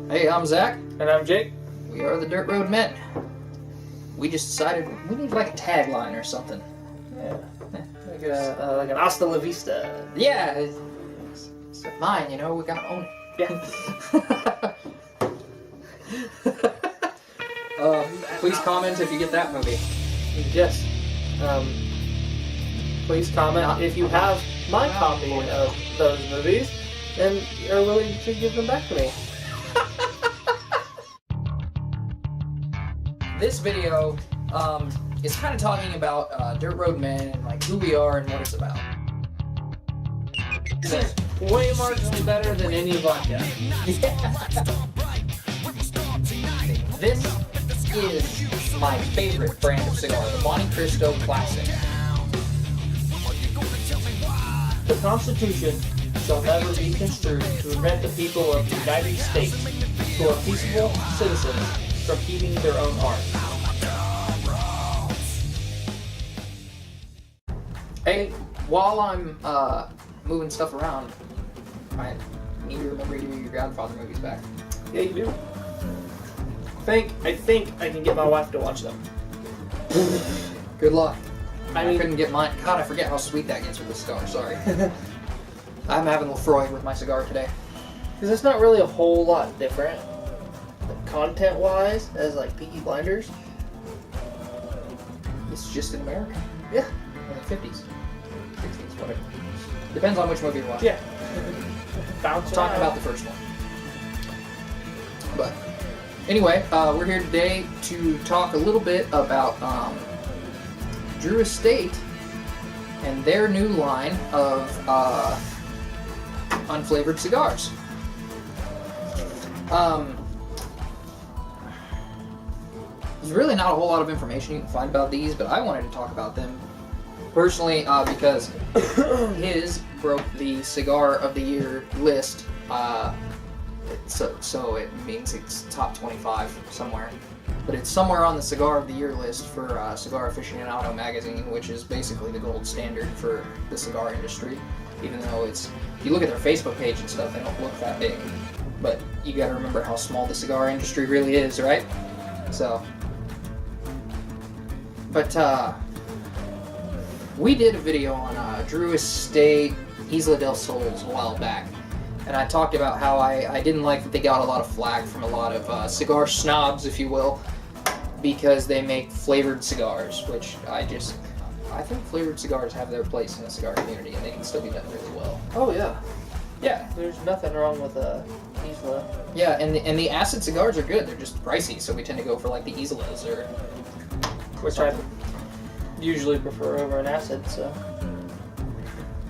Hey, I'm Zach. And I'm Jake. We are the Dirt Road Men. We just decided we need like a tagline or something. Yeah. Like an hasta la vista. Yeah. It's mine, you know, we gotta own it. Yeah. Please comment if you get that movie. Yes. Please comment if you have my copy of those movies and are willing to give them back to me. This video is kind of talking about Dirt Road Men and like who we are and what it's about. This is way marginally better than any vodka. This is my favorite brand of cigar, the Monte Cristo Classic. The Constitution shall never be construed to prevent the people of the United States, who are peaceable citizens, from keeping their own art. Hey, while I'm moving stuff around, I need to remember to do your Godfather movies back. Yeah, you do. I think I can get my wife to watch them. Good luck. I I mean, couldn't get mine. God, I forget how sweet that gets with the cigar. Sorry. I'm having Lefroy with my cigar today. because it's not really a whole lot different, content-wise, as like Peaky Blinders. It's just in America. Yeah. In the 50s. 60s, whatever. Depends on which movie you're watching. Yeah. Bounce Talking about the first one. But anyway, we're here today to talk a little bit about Drew Estate and their new line of unflavored cigars. There's really not a whole lot of information you can find about these, but I wanted to talk about them personally because his broke the Cigar of the Year list. So it means it's top 25 somewhere. But it's somewhere on the Cigar of the Year list for Cigar Aficionado magazine, which is basically the gold standard for the cigar industry. Even though if you look at their Facebook page and stuff, they don't look that big. But you gotta remember how small the cigar industry really is, right? So, but we did a video on Drew Estate Isla del Sols a while back. And I talked about how I didn't like that they got a lot of flack from a lot of cigar snobs, if you will, because they make flavored cigars, which I think flavored cigars have their place in the cigar community, and they can still be done really well. Oh yeah. Yeah. There's nothing wrong with Isla. Yeah, and the acid cigars are good. They're just pricey, so we tend to go for like the Islas or Which I usually prefer over an acid, so.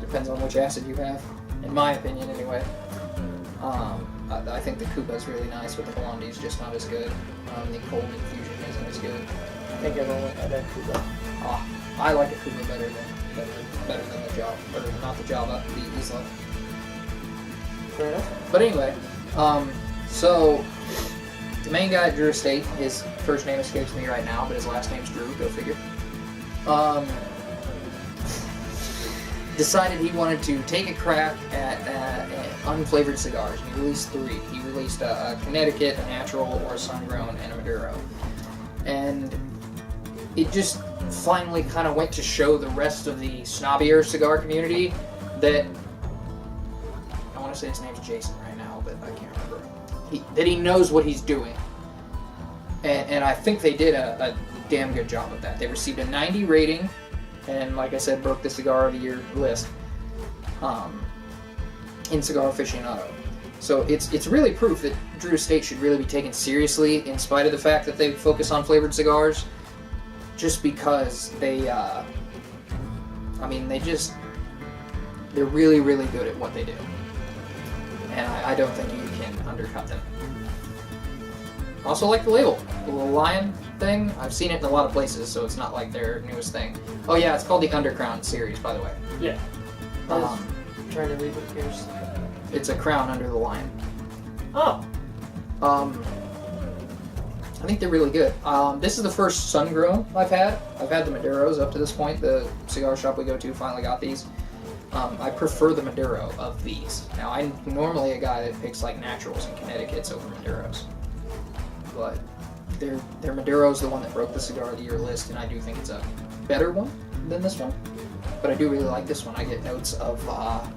Depends on which acid you have, in my opinion, anyway. I think the Cuba is really nice, but the Blondie is just not as good. The cold infusion isn't as good. I think I've only had a Cuba. I like a Cuba better than the Java, or not the Java, the Isla. Fair enough. But anyway, so the main guy at Drew Estate, his first name escapes me right now, but his last name's Drew. Go figure. Decided he wanted to take a crack at unflavored cigars. He released 3. He released a Connecticut, a natural, or a sun-grown, and a Maduro. And it just finally kind of went to show the rest of the snobbier cigar community that, I want to say his name's Jason right now, but I can't remember, that he knows what he's doing. And I think they did a damn good job of that. They received a 90 rating, and like I said, broke the Cigar of the Year list in Cigar Aficionado. So it's really proof that Drew Estate should really be taken seriously, in spite of the fact that they focus on flavored cigars, just because they're really, really good at what they do. And I don't think you can undercut them. Also like the label, the little lion thing. I've seen it in a lot of places, so it's not like their newest thing. Oh yeah, it's called the Undercrown series, by the way. Yeah. I was trying to read what yours. It's a crown under the lion. Oh. I think they're really good. This is the first sun-grown I've had. I've had the Maduros up to this point. The cigar shop we go to finally got these. I prefer the Maduro of these. Now, I'm normally a guy that picks like naturals and Connecticut's over Maduros, but their Maduro is the one that broke the Cigar of the Year list, and I do think it's a better one than this one. But I do really like this one. I get notes of, I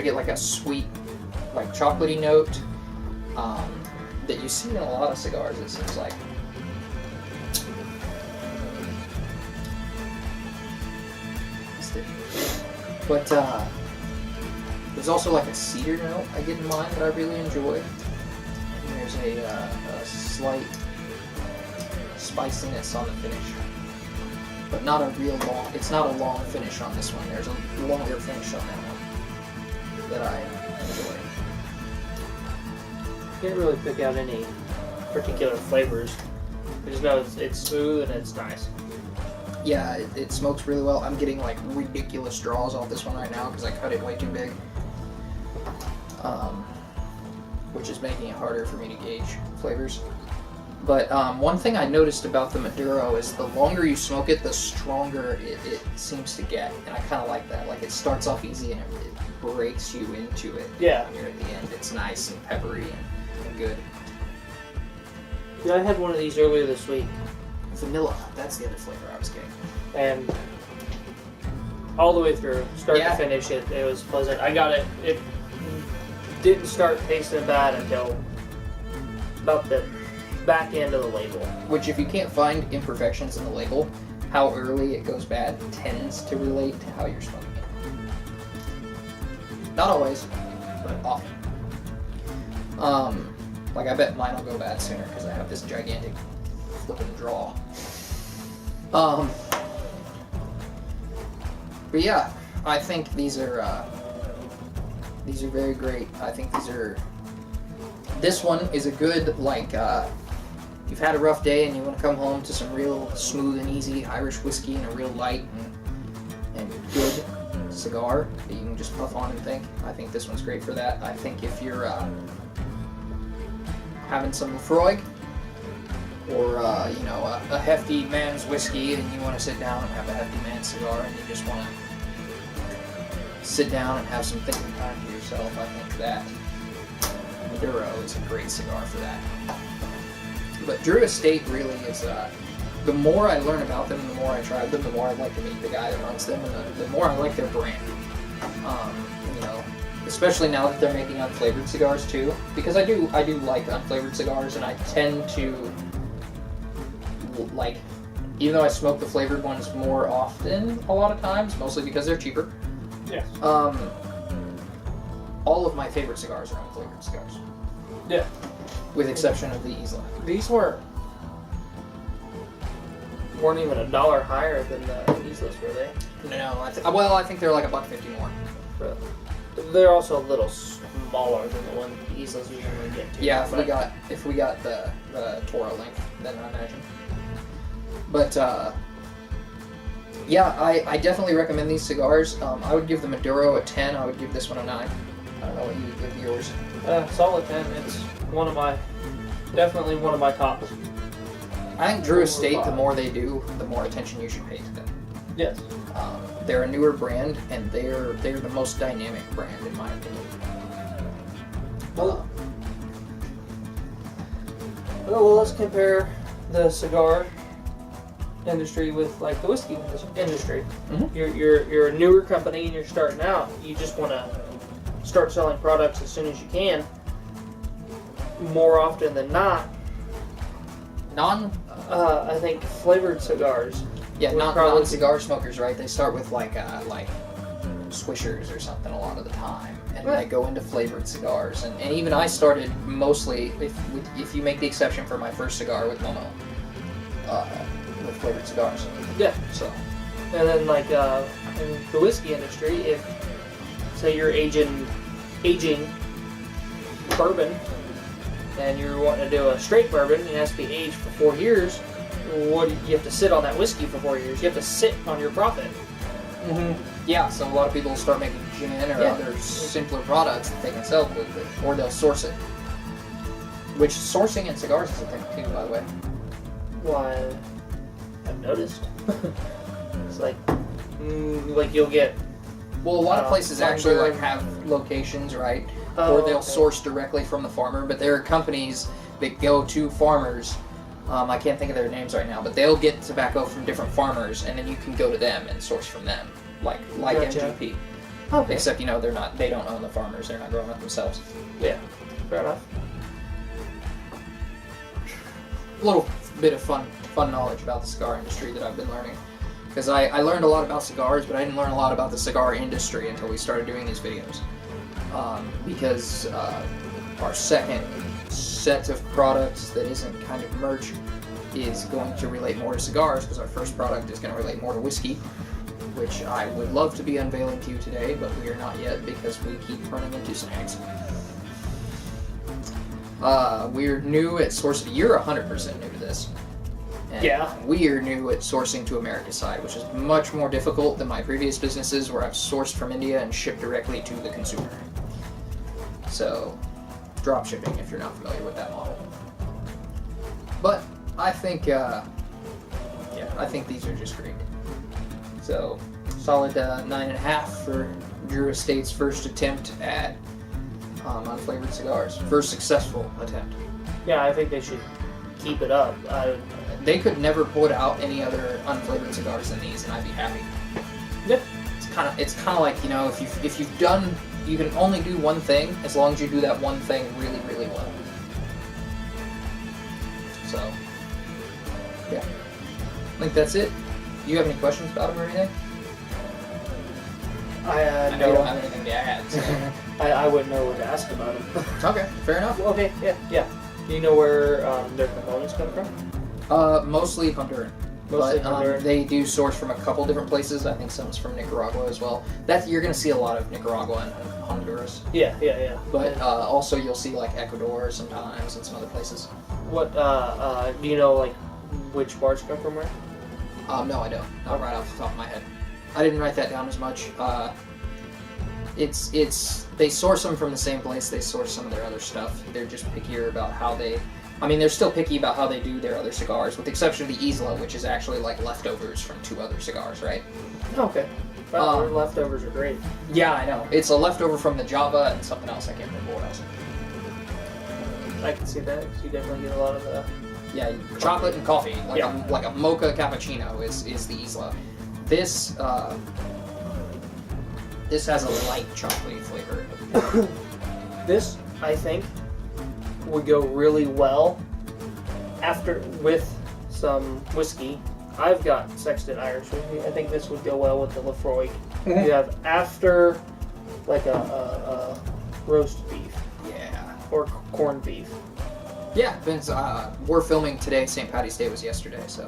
get like a sweet, like chocolatey note that you see in a lot of cigars. It seems like. But there's also like a cedar note I get in mine that I really enjoy. And there's a slight spiciness on the finish, but not a real long. It's not a long finish on this one. There's a longer finish on that one that I enjoy. Can't really pick out any particular flavors. I just know it's smooth and it's nice. Yeah, it smokes really well. I'm getting like ridiculous draws off this one right now because I cut it way too big, which is making it harder for me to gauge flavors. But one thing I noticed about the Maduro is the longer you smoke it, the stronger it seems to get, and I kind of like that. Like it starts off easy and it breaks you into it. Yeah. Here at the end, it's nice and peppery and good. Yeah, I had one of these earlier this week. Vanilla, that's the other flavor I was getting. And all the way through, start Yeah. to finish, it was pleasant. I got it. It didn't start tasting bad until about the back end of the label. Which, if you can't find imperfections in the label, how early it goes bad tends to relate to how you're smoking it. Not always, but often. Like I bet mine will go bad sooner because I have this gigantic flipping draw. But yeah, I think these are very great. I think this one is a good, like, you've had a rough day and you want to come home to some real smooth and easy Irish whiskey and a real light and good cigar that you can just puff on and think. I think this one's great for that. I think if you're having some Lafroig, or a hefty man's whiskey, and you want to sit down and have a hefty man's cigar, and you just want to sit down and have some thinking time to yourself, I think that Maduro is a great cigar for that. But Drew Estate really is, the more I learn about them, the more I try them, the more I'd like to meet the guy that runs them, and the more I like their brand. Especially now that they're making unflavored cigars too, because I do like unflavored cigars, and I tend to like, even though I smoke the flavored ones more often a lot of times, mostly because they're cheaper. Yes. All of my favorite cigars are unflavored cigars. Yeah. With exception of the Isla. These weren't even $1 higher than the Islas, were they? No, I think they're like $1.50 more. But they're also a little smaller than the one the Islas usually get to. Yeah, if we got the Toro link, then I imagine. But yeah, I definitely recommend these cigars. I would give the Maduro a 10. I would give this one a 9. I don't know what you would give yours. Solid 10. It's definitely one of my tops. I think Drew Estate, the more they do, the more attention you should pay to them. Yes. They're a newer brand, and they're the most dynamic brand in my opinion. Well, let's compare the cigar industry with like the whiskey industry. Mm-hmm. You're a newer company and you're starting out. You just want to start selling products as soon as you can. More often than not, I think flavored cigars. Yeah, non-cigar smokers, right? They start with like Swishers or something a lot of the time, and they go into flavored cigars. And even I started mostly, if you make the exception for my first cigar with Momo, with flavored cigars. Yeah. So. And then like in the whiskey industry, if say you're aging bourbon, and you're wanting to do a straight bourbon, it has to be aged for 4 years. You have to sit on that whiskey for 4 years. You have to sit on your profit. Mm-hmm. Yeah, so a lot of people start making gin or other simpler products that they can sell quickly, or they'll source it. Which sourcing in cigars is a thing too, by the way. Why, I've noticed. It's like you'll get Well, a lot of places actually Sunburn. like have locations, right? Oh, Or they'll okay. source directly from the farmer, but there are companies that go to farmers. I can't think of their names right now, but they'll get tobacco from different farmers, and then you can go to them and source from them, like Gotcha. MGP. Okay. Except they don't own the farmers; they're not growing it themselves. Yeah. Fair enough. A little bit of fun knowledge about the cigar industry that I've been learning, because I learned a lot about cigars, but I didn't learn a lot about the cigar industry until we started doing these videos. Because our second set of products that isn't kind of merch is going to relate more to cigars, because our first product is going to relate more to whiskey, which I would love to be unveiling to you today, but we are not yet because we keep running into snags. We're new at sourcing. You're 100% new to this. And Yeah. we're new at sourcing to America side, which is much more difficult than my previous businesses where I've sourced from India and shipped directly to the consumer. So, drop shipping if you're not familiar with that model. But I think, I think these are just great. So, solid 9.5 for Drew Estate's first attempt at unflavored cigars. First successful attempt. Yeah, I think they should keep it up. They could never put out any other unflavored cigars than these, and I'd be happy. Yeah. It's kind of like, if you've done, you can only do one thing as long as you do that one thing really, really well. So, yeah, I think that's it. Do you have any questions about them or anything? I know you don't have anything to add. So. I wouldn't know what to ask about them. Okay, fair enough. Okay, yeah. Do you know where their components come from? Mostly Honduran. Mostly But Honduran. they do source from a couple different places. I think some's from Nicaragua as well. You're going to see a lot of Nicaragua and Honduras. Yeah. But also you'll see like Ecuador sometimes and some other places. What, do you know, like, which bars come from where? No, I don't. Not right off the top of my head. I didn't write that down as much. They source them from the same place they source some of their other stuff. They're just pickier about how they're still picky about how they do their other cigars, with the exception of the Isla, which is actually like leftovers from 2 other cigars, right? Okay. Well, their leftovers are great. Yeah, I know. It's a leftover from the Java and something else. I can't remember what else. I can see that. You definitely get a lot of the... Yeah, chocolate and coffee, like Yeah. like a mocha cappuccino is the Isla. This has a light chocolatey flavor. This, I think, would go really well with some whiskey. I've got Sexton Irish whiskey. I think this would go well with the Lefroy. You have after, like a roast beef. Yeah. Or corned beef. Yeah, Vince, we're filming today. St. Patty's Day was yesterday, so.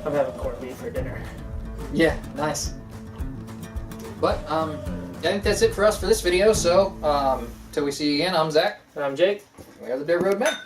I'm having corned beef for dinner. Yeah, nice. But, I think that's it for us for this video, so, till we see you again, I'm Zach. And I'm Jake. We are the Dirt Road Men.